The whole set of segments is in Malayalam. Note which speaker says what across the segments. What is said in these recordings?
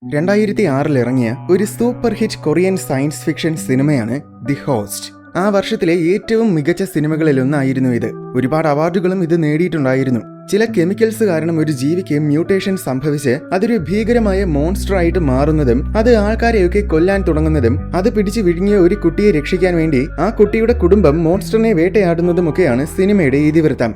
Speaker 1: 2006 ഇറങ്ങിയ ഒരു super hit Korean science fiction സിനിമയാണ് ദി ഹോസ്റ്റ്. ആ വർഷത്തിലെ ഏറ്റവും മികച്ച സിനിമകളിലൊന്നായിരുന്നു ഇത്. ഒരുപാട് അവാർഡുകളും ഇത് നേടിയിട്ടുണ്ടായിരുന്നു. ചില കെമിക്കൽസ് കാരണം ഒരു ജീവിക്ക് മ്യൂട്ടേഷൻ സംഭവിച്ച് അതൊരു ഭീകരമായ മോൺസ്റ്റർ ആയിട്ട് മാറുന്നതും അത് ആൾക്കാരെയൊക്കെ കൊല്ലാൻ തുടങ്ങുന്നതും അത് പിടിച്ചു വിഴുങ്ങിയ ഒരു കുട്ടിയെ രക്ഷിക്കാൻ വേണ്ടി ആ കുട്ടിയുടെ കുടുംബം മോൺസ്റ്ററിനെ വേട്ടയാടുന്നതുമൊക്കെയാണ് സിനിമയുടെ ഇതിവൃത്തം.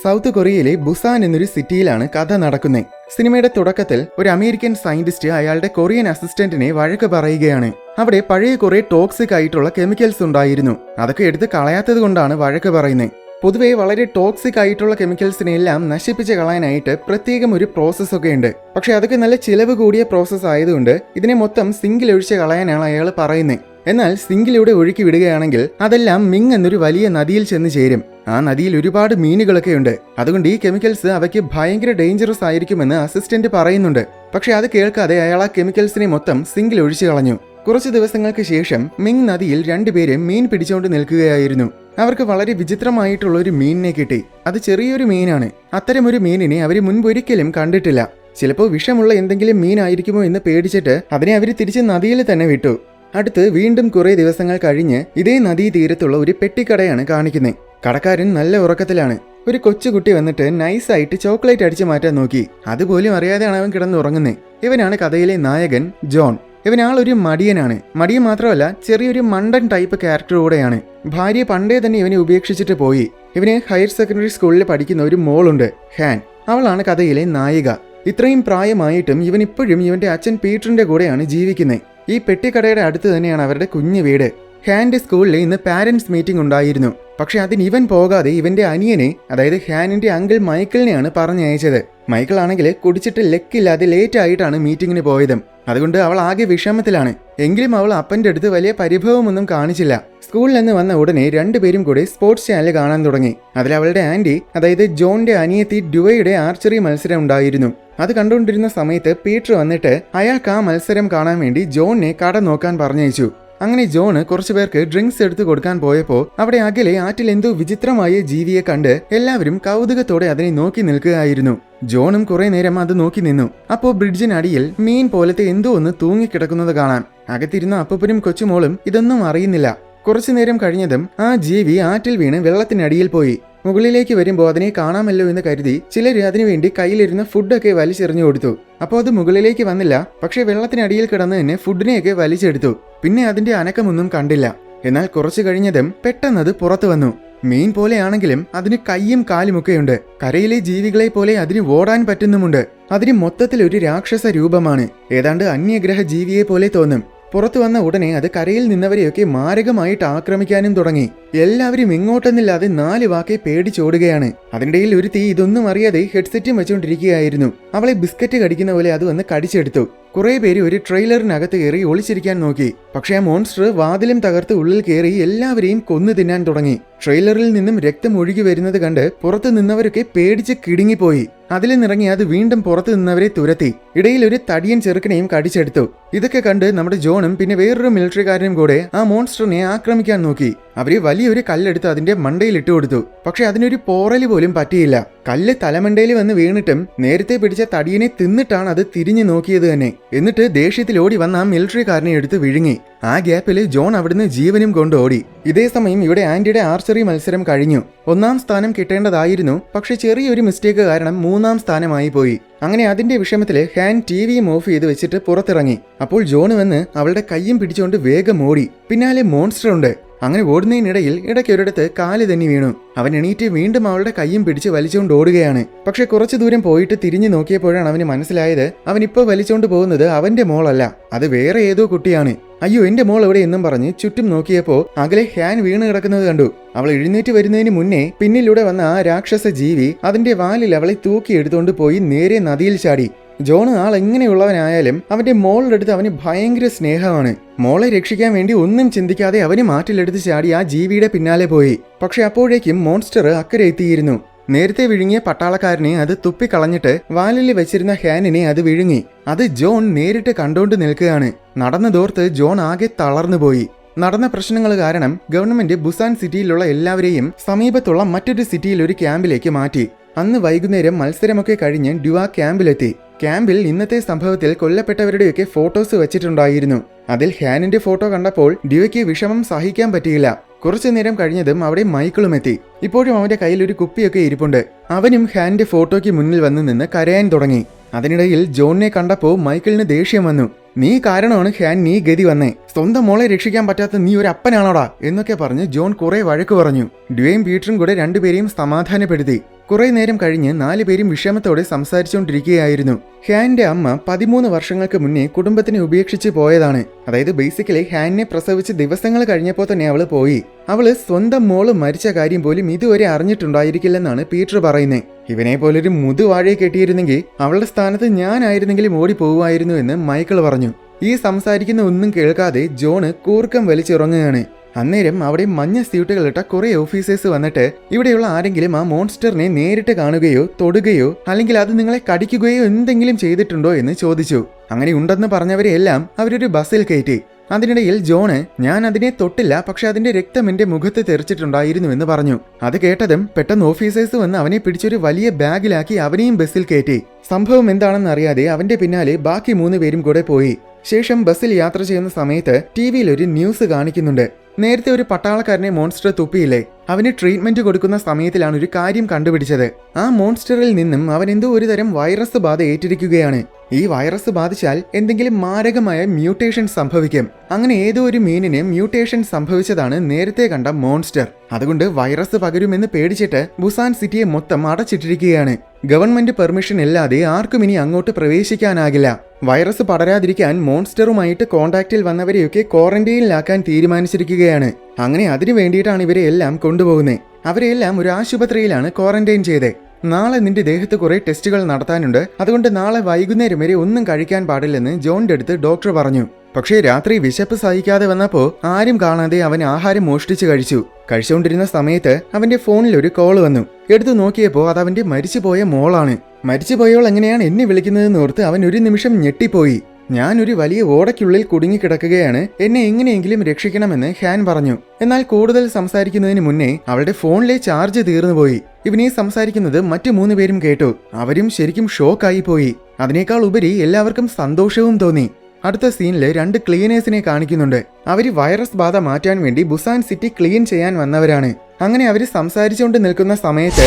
Speaker 1: സൗത്ത് കൊറിയയിലെ ബുസാൻ എന്നൊരു സിറ്റിയിലാണ് കഥ നടക്കുന്നത്. സിനിമയുടെ തുടക്കത്തിൽ ഒരു അമേരിക്കൻ സയന്റിസ്റ്റ് അയാളുടെ കൊറിയൻ അസിസ്റ്റന്റിനെ വഴക്ക് പറയുകയാണ്. അവിടെ പഴയ കുറെ ടോക്സിക് ആയിട്ടുള്ള കെമിക്കൽസ് ഉണ്ടായിരുന്നു. അതൊക്കെ എടുത്ത് കളയാത്തത് കൊണ്ടാണ് വഴക്ക് പറയുന്നത്. പൊതുവെ വളരെ ടോക്സിക് ആയിട്ടുള്ള കെമിക്കൽസിനെ എല്ലാം നശിപ്പിച്ച് കളയാനായിട്ട് പ്രത്യേകം ഒരു പ്രോസസ് ഒക്കെ ഉണ്ട്. പക്ഷെ അതൊക്കെ നല്ല ചിലവ് കൂടിയ പ്രോസസ് ആയതുകൊണ്ട് ഇതിനെ മൊത്തം സിങ്കിൽ ഒഴിച്ച് കളയാനാണ് അയാൾ പറയുന്നത്. എന്നാൽ സിങ്കിലൂടെ ഒഴുക്കി വിടുകയാണെങ്കിൽ അതെല്ലാം മിങ് എന്നൊരു വലിയ നദിയിൽ ചെന്ന് ചേരും. ആ നദിയിൽ ഒരുപാട് മീനുകളൊക്കെ ഉണ്ട്. അതുകൊണ്ട് ഈ കെമിക്കൽസ് അവയ്ക്ക് ഭയങ്കര ഡേഞ്ചറസ് ആയിരിക്കുമെന്ന് അസിസ്റ്റന്റ് പറയുന്നുണ്ട്. പക്ഷെ അത് കേൾക്കാതെ അയാൾ ആ കെമിക്കൽസിനെ മൊത്തം സിങ്കിൽ ഒഴിച്ചു കളഞ്ഞു. കുറച്ചു ദിവസങ്ങൾക്ക് ശേഷം മിങ് നദിയിൽ രണ്ടുപേരും മീൻ പിടിച്ചുകൊണ്ട് നിൽക്കുകയായിരുന്നു. അവർക്ക് വളരെ വിചിത്രമായിട്ടുള്ള ഒരു മീനിനെ കിട്ടി. അത് ചെറിയൊരു മീനാണ്. അത്തരമൊരു മീനിനെ അവർ മുൻപൊരിക്കലും കണ്ടിട്ടില്ല. ചിലപ്പോൾ വിഷമുള്ള എന്തെങ്കിലും മീനായിരിക്കുമോ എന്ന് പേടിച്ചിട്ട് അതിനെ അവർ തിരിച്ച് നദിയിൽ തന്നെ വിട്ടു. അടുത്ത് വീണ്ടും കുറെ ദിവസങ്ങൾ കഴിഞ്ഞ് ഇതേ നദീ തീരത്തുള്ള ഒരു പെട്ടിക്കടയാണ് കാണിക്കുന്നത്. കടക്കാരൻ നല്ല ഉറക്കത്തിലാണ്. ഒരു കൊച്ചുകുട്ടി വന്നിട്ട് നൈസായിട്ട് ചോക്ലേറ്റ് അടിച്ചു മാറ്റാൻ നോക്കി. അതുപോലും അറിയാതെയാണ് അവൻ കിടന്നുറങ്ങുന്നത്. ഇവനാണ് കഥയിലെ നായകൻ ജോൺ. ഇവനാളൊരു മടിയനാണ്. മടിയൻ മാത്രമല്ല, ചെറിയൊരു മണ്ടൻ ടൈപ്പ് ക്യാരക്ടർ കൂടെയാണ്. ഭാര്യ പണ്ടേ തന്നെ ഇവനെ ഉപേക്ഷിച്ചിട്ട് പോയി. ഇവന് ഹയർ സെക്കൻഡറി സ്കൂളിൽ പഠിക്കുന്ന ഒരു മോളുണ്ട്, ഹാൻ. അവളാണ് കഥയിലെ നായിക. ഇത്രയും പ്രായമായിട്ടും ഇവൻ ഇപ്പോഴും ഇവന്റെ അച്ഛൻ പീറ്ററിന്റെ കൂടെയാണ് ജീവിക്കുന്നത്. ഈ പെട്ടിക്കടയുടെ അടുത്ത് തന്നെയാണ് അവരുടെ കുഞ്ഞു വീട്. ഹാന്റെ സ്കൂളിൽ ഇന്ന് പാരന്റ്സ് മീറ്റിംഗ് ഉണ്ടായിരുന്നു. പക്ഷെ അതിന് ഇവൻ പോകാതെ ഇവന്റെ അനിയനെ, അതായത് ഹാനിന്റെ അങ്കിൾ മൈക്കിളിനെയാണ് പറഞ്ഞയച്ചത്. മൈക്കിൾ ആണെങ്കിൽ കുടിച്ചിട്ട് ലെക്കില്ലാതെ ലേറ്റ് ആയിട്ടാണ് മീറ്റിംഗിന് പോയത്. അതുകൊണ്ട് അവൾ ആകെ വിഷമത്തിലാണ്. എങ്കിലും അവൾ അപ്പന്റെ അടുത്ത് വലിയ പരിഭവമൊന്നും കാണിച്ചില്ല. സ്കൂളിൽ നിന്ന് വന്ന ഉടനെ രണ്ടുപേരും കൂടി സ്പോർട്സ് ചാനൽ കാണാൻ തുടങ്ങി. അതിൽ അവളുടെ ആന്റി, അതായത് ജോണിന്റെ അനിയത്തി ഡുവയുടെ ആർച്ചറി മത്സരം ഉണ്ടായിരുന്നു. അത് കണ്ടുകൊണ്ടിരുന്ന സമയത്ത് പീറ്റർ വന്നിട്ട് അയാൾക്ക് ആ മത്സരം കാണാൻ വേണ്ടി ജോണിനെ കട നോക്കാൻ പറഞ്ഞയച്ചു. അങ്ങനെ ജോണ് കുറച്ചു പേർക്ക് ഡ്രിങ്ക്സ് എടുത്തു കൊടുക്കാൻ പോയപ്പോൾ അവിടെ അകലെ ആറ്റിൽ എന്തോ വിചിത്രമായ ജീവിയെ കണ്ട് എല്ലാവരും കൗതുകത്തോടെ അതിനെ നോക്കി നിൽക്കുകയായിരുന്നു. ജോണും കുറെ നേരം അത് നോക്കി നിന്നു. അപ്പോൾ ബ്രിഡ്ജിനടിയിൽ മീൻ പോലത്തെ എന്തോ ഒന്ന് തൂങ്ങിക്കിടക്കുന്നത് കാണാം. അകത്തിരുന്ന അപ്പൂപ്പനും കൊച്ചുമോളും ഇതൊന്നും അറിയുന്നില്ല. കുറച്ചു നേരം കഴിഞ്ഞതും ആ ജീവി ആറ്റിൽ വീണ് വെള്ളത്തിനടിയിൽ പോയി. മുകളിലേക്ക് വരുമ്പോൾ അതിനെ കാണാമല്ലോ എന്ന് കരുതി ചിലർ അതിനുവേണ്ടി കയ്യിലിരുന്ന ഫുഡൊക്കെ വലിച്ചെറിഞ്ഞു കൊടുത്തു. അപ്പോൾ അത് മുകളിലേക്ക് വന്നില്ല. പക്ഷെ വെള്ളത്തിനടിയിൽ കിടന്ന് തന്നെ ഫുഡിനെയൊക്കെ വലിച്ചെടുത്തു. പിന്നെ അതിന്റെ അനക്കമൊന്നും കണ്ടില്ല. എന്നാൽ കുറച്ചു കഴിഞ്ഞതും പെട്ടെന്നത് പുറത്തു വന്നു. മീൻ പോലെയാണെങ്കിലും അതിന് കയ്യും കാലുമൊക്കെയുണ്ട്. കരയിലെ ജീവികളെ പോലെ അതിന് ഓടാൻ പറ്റുന്നുമുണ്ട്. അതിന് മൊത്തത്തിൽ ഒരു രാക്ഷസ രൂപമാണ്. ഏതാണ്ട് അന്യഗ്രഹ ജീവിയെ പോലെ തോന്നും. പുറത്തു വന്ന ഉടനെ അത് കരയിൽ നിന്നവരെയൊക്കെ മാരകമായിട്ട് ആക്രമിക്കാനും തുടങ്ങി. എല്ലാവരും ഇങ്ങോട്ടെന്നില്ലാതെ 4 വാക്കെ പേടിച്ചോടുകയാണ്. അതിനിടയിൽ ഒരു തീ ഇതൊന്നും അറിയാതെ ഹെഡ്സെറ്റും വെച്ചുകൊണ്ടിരിക്കുകയായിരുന്നു. അവളെ ബിസ്ക്കറ്റ് കടിക്കുന്ന പോലെ അത് വന്ന് കടിച്ചെടുത്തു. കുറെ പേര് ഒരു ട്രെയിലറിനകത്ത് കയറി ഒളിച്ചിരിക്കാൻ നോക്കി. പക്ഷെ ആ മോൺസ്റ്റർ വാതിലും തകർത്ത് ഉള്ളിൽ കയറി എല്ലാവരെയും കൊന്നു തിന്നാൻ തുടങ്ങി. ട്രെയിലറിൽ നിന്നും രക്തം ഒഴുകി വരുന്നത് കണ്ട് പുറത്തു നിന്നവരൊക്കെ പേടിച്ച് കിടുങ്ങിപ്പോയി. അതിൽ നിറങ്ങി അത് വീണ്ടും പുറത്തു നിന്നവരെ തുരത്തി. ഇടയിൽ ഒരു തടിയൻ ചെറുക്കനെയും കടിച്ചെടുത്തു. ഇതൊക്കെ കണ്ട് നമ്മുടെ ജോണും പിന്നെ വേറൊരു മിലിറ്ററിക്കാരനും കൂടെ ആ മോൺസ്റ്ററിനെ ആക്രമിക്കാൻ നോക്കി. അവര് വലിയൊരു കല്ലെടുത്ത് അതിന്റെ മണ്ടയിൽ ഇട്ടു കൊടുത്തു. പക്ഷെ അതിനൊരു പോറല് പോലും പറ്റിയില്ല. കല്ല് തലമണ്ടയിൽ വന്ന് വീണിട്ടും നേരത്തെ പിടിച്ച തടിയനെ തിന്നിട്ടാണ് അത് തിരിഞ്ഞു നോക്കിയത് തന്നെ. എന്നിട്ട് ദേഷ്യത്തിൽ ഓടി വന്ന ആ മിലിറ്ററിക്കാരനെ എടുത്ത് വിഴുങ്ങി. ആ ഗ്യാപ്പിൽ ജോൺ അവിടുന്ന് ജീവനും കൊണ്ട് ഓടി. ഇതേ സമയം ഇവിടെ ആന്റിയുടെ ആർച്ചറി മത്സരം കഴിഞ്ഞു. 1ാം സ്ഥാനം കിട്ടേണ്ടതായിരുന്നു. പക്ഷെ ചെറിയൊരു മിസ്റ്റേക്ക് കാരണം 3ാം സ്ഥാനമായി പോയി. അങ്ങനെ അതിന്റെ വിഷമത്തില് ഹാൻ ടിവിയും ഓഫ് ചെയ്ത് വെച്ചിട്ട് പുറത്തിറങ്ങി. അപ്പോൾ ജോൺ വന്ന് അവളുടെ കയ്യും പിടിച്ചുകൊണ്ട് വേഗം ഓടി. പിന്നാലെ മോൺസ്റ്റർ ഉണ്ട്. അങ്ങനെ ഓടുന്നതിനിടയിൽ ഇടയ്ക്കൊരിടത്ത് കാല് തന്നെ വീണു. അവൻ എണീറ്റ് വീണ്ടും അവളുടെ കയ്യും പിടിച്ച് വലിച്ചുകൊണ്ട് ഓടുകയാണ്. പക്ഷെ കുറച്ചു ദൂരം പോയിട്ട് തിരിഞ്ഞു നോക്കിയപ്പോഴാണ് അവന് മനസ്സിലായത് അവൻ ഇപ്പോൾ വലിച്ചുകൊണ്ട് പോകുന്നത് അവന്റെ മോളല്ല, അത് വേറെ ഏതോ കുട്ടിയാണ്. അയ്യോ, എന്റെ മോൾ എവിടെ എന്നും പറഞ്ഞ് ചുറ്റും നോക്കിയപ്പോ അകലെ ഹാൻ വീണ് കിടക്കുന്നത് കണ്ടു. അവൾ എഴുന്നേറ്റ് വരുന്നതിന് മുന്നേ പിന്നിലൂടെ വന്ന ആ രാക്ഷസ ജീവി അതിന്റെ വാലിൽ അവളെ തൂക്കിയെടുത്തുകൊണ്ട് പോയി നേരെ നദിയിൽ ചാടി. ജോണ് ആൾ എങ്ങനെയുള്ളവനായാലും അവന്റെ മോളുടെ അടുത്ത് അവന് ഭയങ്കര സ്നേഹമാണ്. മോളെ രക്ഷിക്കാൻ വേണ്ടി ഒന്നും ചിന്തിക്കാതെ അവന് മാറ്റിലെടുത്ത് ചാടി ആ ജീവിയുടെ പിന്നാലെ പോയി. പക്ഷെ അപ്പോഴേക്കും മോൺസ്റ്റർ അക്കരെ എത്തിയിരുന്നു. നേരത്തെ വിഴുങ്ങിയ പട്ടാളക്കാരനെ അത് തുപ്പിക്കളഞ്ഞിട്ട് വാലിൽ വെച്ചിരുന്ന ഹാനിനെ അത് വിഴുങ്ങി. അത് ജോൺ നേരിട്ട് കണ്ടോണ്ട് നിൽക്കുകയാണ്. നടന്നതോർത്ത് ജോൺ ആകെ തളർന്നുപോയി. നടന്ന പ്രശ്നങ്ങൾ കാരണം ഗവൺമെന്റ് ബുസാൻ സിറ്റിയിലുള്ള എല്ലാവരെയും സമീപത്തുള്ള മറ്റൊരു സിറ്റിയിൽ ഒരു ക്യാമ്പിലേക്ക് മാറ്റി. അന്ന് വൈകുന്നേരം മത്സരമൊക്കെ കഴിഞ്ഞ് ഡ്യുവ ക്യാമ്പിലെത്തി. ക്യാമ്പിൽ ഇന്നത്തെ സംഭവത്തിൽ കൊല്ലപ്പെട്ടവരുടെയൊക്കെ ഫോട്ടോസ് വെച്ചിട്ടുണ്ടായിരുന്നു. അതിൽ ഹാനിന്റെ ഫോട്ടോ കണ്ടപ്പോൾ ഡ്യുവയ്ക്ക് വിഷമം സഹിക്കാൻ പറ്റിയില്ല. കുറച്ചു നേരം കഴിഞ്ഞതും അവിടെ മൈക്കിളും എത്തി. ഇപ്പോഴും അവന്റെ കയ്യിൽ ഒരു കുപ്പിയൊക്കെ ഇരിപ്പുണ്ട്. അവനും ഹാനിന്റെ ഫോട്ടോയ്ക്ക് മുന്നിൽ വന്ന് നിന്ന് കരയാൻ തുടങ്ങി. അതിനിടയിൽ ജോണിനെ കണ്ടപ്പോൾ മൈക്കിളിന് ദേഷ്യം വന്നു. നീ കാരണമാണ് ഹാൻ നീ ഗതി വന്നേ, സ്വന്തം മോളെ രക്ഷിക്കാൻ പറ്റാത്ത നീ ഒരു അപ്പനാണോടാ എന്നൊക്കെ പറഞ്ഞ് ജോൺ കുറെ വഴക്ക് പറഞ്ഞു. ഡ്യുവയും പീറ്ററും കൂടെ രണ്ടുപേരെയും സമാധാനപ്പെടുത്തി. കുറെ നേരം കഴിഞ്ഞ് 4 പേരും വിഷമത്തോടെ സംസാരിച്ചുകൊണ്ടിരിക്കുകയായിരുന്നു. ഹാനിന്റെ അമ്മ 13 വർഷങ്ങൾക്ക് മുന്നേ കുടുംബത്തിനെ ഉപേക്ഷിച്ച് പോയതാണ്. അതായത് ബേസിക്കലി ഹാനിനെ പ്രസവിച്ച് ദിവസങ്ങൾ കഴിഞ്ഞപ്പോൾ തന്നെ അവള് പോയി. അവള് സ്വന്തം മോള് മരിച്ച കാര്യം പോലും ഇതുവരെ അറിഞ്ഞിട്ടുണ്ടായിരിക്കില്ലെന്നാണ് പീറ്റർ പറയുന്നത്. ഇവനെ പോലൊരു മുതുവാഴയെ കെട്ടിയിരുന്നെങ്കിൽ അവളുടെ സ്ഥാനത്ത് ഞാനായിരുന്നെങ്കിലും ഓടിപ്പോകുമായിരുന്നു എന്ന് മൈക്കിൾ പറഞ്ഞു. ഈ സംസാരിക്കുന്ന ഒന്നും കേൾക്കാതെ ജോണ് കൂർക്കം വലിച്ചിറങ്ങുകയാണ്. അന്നേരം അവിടെ മഞ്ഞ സ്യൂട്ടുകളിട്ട കുറെ ഓഫീസേഴ്സ് വന്നിട്ട് ഇവിടെയുള്ള ആരെങ്കിലും ആ മോൺസ്റ്ററിനെ നേരിട്ട് കാണുകയോ തൊടുകയോ അല്ലെങ്കിൽ അത് നിങ്ങളെ കടിക്കുകയോ എന്തെങ്കിലും ചെയ്തിട്ടുണ്ടോ എന്ന് ചോദിച്ചു. അങ്ങനെ ഉണ്ടെന്ന് പറഞ്ഞവരെയെല്ലാം അവരൊരു ബസ്സിൽ കയറ്റി. അതിനിടയിൽ ജോണ് ഞാൻ അതിനെ തൊട്ടില്ല, പക്ഷെ അതിന്റെ രക്തം എന്റെ മുഖത്ത് തെറിച്ചിട്ടുണ്ടായിരുന്നു എന്ന് പറഞ്ഞു. അത് കേട്ടതും പെട്ടെന്ന് ഓഫീസേഴ്സ് വന്ന് അവനെ പിടിച്ചൊരു വലിയ ബാഗിലാക്കി അവനെയും ബസ്സിൽ കയറ്റി. സംഭവം എന്താണെന്ന് അറിയാതെ അവന്റെ പിന്നാലെ ബാക്കി 3 പേരും കൂടെ പോയി. ശേഷം ബസ്സിൽ യാത്ര ചെയ്യുന്ന സമയത്ത് ടിവിയിൽ ഒരു ന്യൂസ് കാണിക്കുന്നുണ്ട്. നേരത്തെ ഒരു പട്ടാളക്കാരനെ മോൺസ്റ്റർ തുപ്പിയില്ലേ, അവന് ട്രീറ്റ്മെന്റ് കൊടുക്കുന്ന സമയത്തിലാണ് ഒരു കാര്യം കണ്ടുപിടിച്ചത്. ആ മോൺസ്റ്ററിൽ നിന്നും അവൻ എന്തോ ഒരു തരം വൈറസ് ബാധ ഏറ്റിരിക്കുകയാണ്. ഈ വൈറസ് ബാധിച്ചാൽ എന്തെങ്കിലും മാരകമായ മ്യൂട്ടേഷൻ സംഭവിക്കും. അങ്ങനെ ഏതോ ഒരു മീനിന് മ്യൂട്ടേഷൻ സംഭവിച്ചതാണ് നേരത്തെ കണ്ട മോൺസ്റ്റർ. അതുകൊണ്ട് വൈറസ് പകരുമെന്ന് പേടിച്ചിട്ട് ബുസാൻ സിറ്റിയെ മൊത്തം അടച്ചിട്ടിരിക്കുകയാണ്. ഗവൺമെന്റ് പെർമിഷൻ ഇല്ലാതെ ആർക്കും ഇനി അങ്ങോട്ട് പ്രവേശിക്കാനാകില്ല. വൈറസ് പടരാതിരിക്കാൻ മോൺസ്റ്ററുമായിട്ട് കോണ്ടാക്റ്റിൽ വന്നവരെയൊക്കെ ക്വാറന്റൈനിലാക്കാൻ തീരുമാനിച്ചിരിക്കുകയാണ്. അങ്ങനെ അതിനു വേണ്ടിയിട്ടാണ് ഇവരെ എല്ലാം കൊണ്ടുപോകുന്നത്. അവരെല്ലാം ഒരു ആശുപത്രിയിലാണ് ക്വാറന്റൈൻ ചെയ്തത്. നാളെ നിന്റെ ദേഹത്ത് കുറെ ടെസ്റ്റുകൾ നടത്താനുണ്ട്, അതുകൊണ്ട് നാളെ വൈകുന്നേരം വരെ ഒന്നും കഴിക്കാൻ പാടില്ലെന്ന് ജോണിന്റെ അടുത്ത് ഡോക്ടർ പറഞ്ഞു. പക്ഷേ രാത്രി വിശപ്പ് സഹിക്കാതെ വന്നപ്പോൾ ആരും കാണാതെ അവൻ ആഹാരം മോഷ്ടിച്ച് കഴിച്ചു. കഴിച്ചുകൊണ്ടിരുന്ന സമയത്ത് അവന്റെ ഫോണിൽ ഒരു കോൾ വന്നു. എടുത്തു നോക്കിയപ്പോൾ അത് അവന്റെ മരിച്ചുപോയ മോളാണ്. മരിച്ചുപോയവൾ എങ്ങനെയാണ് എന്നെ വിളിക്കുന്നതെന്ന് ഓർത്ത് അവൻ ഒരു നിമിഷം ഞെട്ടിപ്പോയി. ഞാനൊരു വലിയ ഓടയ്ക്കുള്ളിൽ കുടുങ്ങിക്കിടക്കുകയാണ്, എന്നെ എങ്ങനെയെങ്കിലും രക്ഷിക്കണമെന്ന് ഹാൻ പറഞ്ഞു. എന്നാൽ കൂടുതൽ സംസാരിക്കുന്നതിന് മുന്നേ അവളുടെ ഫോണിലെ ചാർജ് തീർന്നുപോയി. ഇവനെ സംസാരിക്കുന്നത് മറ്റു 3 പേരും കേട്ടു. അവരും ശരിക്കും ഷോക്കായി പോയി. അതിനേക്കാൾ ഉപരി എല്ലാവർക്കും സന്തോഷവും തോന്നി. അടുത്ത സീനില് 2 ക്ലീനേഴ്സിനെ കാണിക്കുന്നുണ്ട്. അവര് വൈറസ് ബാധ മാറ്റാൻ വേണ്ടി ബുസാൻ സിറ്റി ക്ലീൻ ചെയ്യാൻ വന്നവരാണ്. അങ്ങനെ അവര് സംസാരിച്ചുകൊണ്ട് നിൽക്കുന്ന സമയത്ത്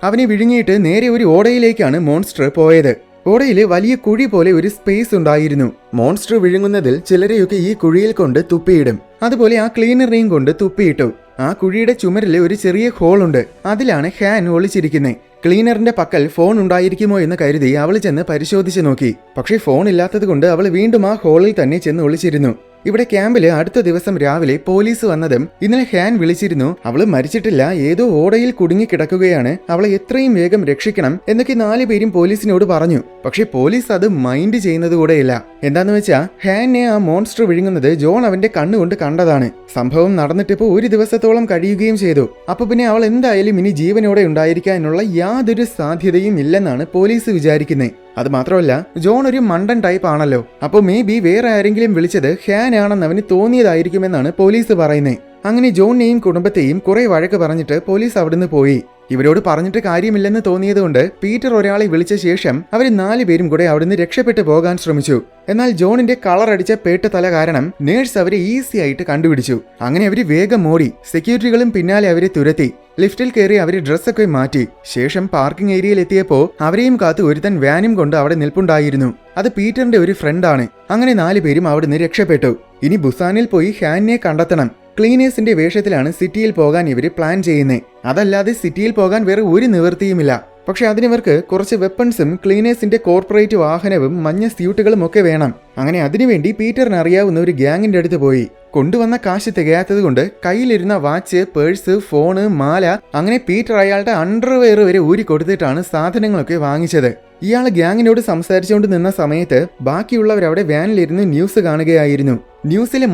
Speaker 1: അവനെ വിഴുങ്ങിയിട്ട് നേരെ ഒരു ഓടയിലേക്കാണ് മോൺസ്റ്റർ പോയത്. ഓടയില് വലിയ കുഴി പോലെ ഒരു സ്പേസ് ഉണ്ടായിരുന്നു. മോൺസ്റ്റർ വിഴുങ്ങുന്നതിൽ ചിലരെയൊക്കെ ഈ കുഴിയിൽ കൊണ്ട് തുപ്പിയിടും. അതുപോലെ ആ ക്ലീനറിനെയും കൊണ്ട് തുപ്പിയിട്ടു. ആ കുഴിയുടെ ചുമരില് ഒരു ചെറിയ ഹോൾ ഉണ്ട്. അതിലാണ് ഹാൻ ഒളിച്ചിരിക്കുന്നത്. ക്ലീനറിന്റെ പക്കൽ ഫോൺ ഉണ്ടായിരിക്കുമോ എന്ന് കരുതി അവൾ ചെന്ന് പരിശോധിച്ചു നോക്കി. പക്ഷേ ഫോൺ ഇല്ലാത്തത് കൊണ്ട് അവൾ വീണ്ടും ആ ഹോളിൽ തന്നെ ചെന്ന് ഒളിച്ചിരുന്നു. ഇവിടെ ക്യാമ്പില് അടുത്ത ദിവസം രാവിലെ പോലീസ് വന്നതും ഇന്നലെ ഹാൻ വിളിച്ചിരുന്നു. അവള് മരിച്ചിട്ടില്ല, ഏതോ ഓടയിൽ കുടുങ്ങി കിടക്കുകയാണ്, അവളെ എത്രയും വേഗം രക്ഷിക്കണം എന്നൊക്കെ 4 പേരും പോലീസിനോട് പറഞ്ഞു. പക്ഷെ പോലീസ് അത് മൈൻഡ് ചെയ്യുന്നത് കൂടെയില്ല. എന്താന്ന് വെച്ചാ ഹാനെ ആ മോൺസ്റ്റർ വിഴുങ്ങുന്നത് ജോൺ അവന്റെ കണ്ണുകൊണ്ട് കണ്ടതാണ്. സംഭവം നടന്നിട്ടിപ്പോ 1 ദിവസത്തോളം കഴിയുകയും ചെയ്തു. അപ്പൊ പിന്നെ അവൾ എന്തായാലും ഇനി ജീവനോടെ ഉണ്ടായിരിക്കാനുള്ള യാതൊരു സാധ്യതയും ഇല്ലെന്നാണ് പോലീസ് വിചാരിക്കുന്നത്. അത് മാത്രമല്ല ജോൺ ഒരു മണ്ടൻ ടൈപ്പ് ആണല്ലോ. അപ്പൊ മേ ബി വേറെ ആരെങ്കിലും വിളിച്ചത് ഹാൻ ആണെന്ന് അവന് തോന്നിയതായിരിക്കുമെന്നാണ് പോലീസ് പറയുന്നത്. അങ്ങനെ ജോണിനെയും കുടുംബത്തെയും കുറെ വഴക്ക് പറഞ്ഞിട്ട് പോലീസ് അവിടുന്ന് പോയി. ഇവരോട് പറഞ്ഞിട്ട് കാര്യമില്ലെന്ന് തോന്നിയതുകൊണ്ട് പീറ്റർ ഒരാളെ വിളിച്ച ശേഷം അവർ 4 പേരും കൂടെ അവിടുന്ന് രക്ഷപ്പെട്ടു പോകാൻ ശ്രമിച്ചു. എന്നാൽ ജോണിന്റെ കളർ അടിച്ച പേട്ട് തല കാരണം നേഴ്സ് അവരെ ഈസി ആയിട്ട് കണ്ടുപിടിച്ചു. അങ്ങനെ അവര് വേഗം ഓടി. സെക്യൂരിറ്റികളും പിന്നാലെ അവരെ തുരത്തി. ലിഫ്റ്റിൽ കയറി അവര് ഡ്രസ്സൊക്കെ മാറ്റി. ശേഷം പാർക്കിംഗ് ഏരിയയിൽ എത്തിയപ്പോ അവരെയും കാത്ത് ഒരുത്തൻ വാനും കൊണ്ട് അവിടെ നിൽപ്പുണ്ടായിരുന്നു. അത് പീറ്ററിന്റെ ഒരു ഫ്രണ്ടാണ്. അങ്ങനെ 4 പേരും അവിടുന്ന് രക്ഷപ്പെട്ടു. ഇനി ബുസാനിൽ പോയി ഹാനിനെ കണ്ടെത്തണം. ക്ലീനേഴ്സിന്റെ വേഷത്തിലാണ് സിറ്റിയിൽ പോകാൻ ഇവര് പ്ലാൻ ചെയ്യുന്നത്. അതല്ലാതെ സിറ്റിയിൽ പോകാൻ വേറെ ഒരു നിവൃത്തിയുമില്ല. പക്ഷെ അതിനിവർക്ക് കുറച്ച് വെപ്പൺസും ക്ലീനേഴ്സിന്റെ കോർപ്പറേറ്റ് വാഹനവും മഞ്ഞ സ്യൂട്ടുകളും ഒക്കെ വേണം. അങ്ങനെ അതിനുവേണ്ടി പീറ്ററിന് അറിയാവുന്ന ഒരു ഗ്യാങ്ങിന്റെ അടുത്ത് പോയി. കൊണ്ടുവന്ന കാശ് തികയാത്തത് കൊണ്ട് കയ്യിലിരുന്ന വാച്ച്, പേഴ്സ്, ഫോണ്, മാല, അങ്ങനെ പീറ്റർ അയാളുടെ അണ്ടർവെയർ വരെ ഊരി കൊടുത്തിട്ടാണ് സാധനങ്ങളൊക്കെ വാങ്ങിച്ചത്. ഇയാൾ ഗ്യാങ്ങിനോട് സംസാരിച്ചുകൊണ്ട് നിന്ന സമയത്ത് ബാക്കിയുള്ളവരവിടെ വാനിലിരുന്ന് ന്യൂസ് കാണുകയായിരുന്നു. ന്യൂസിലെ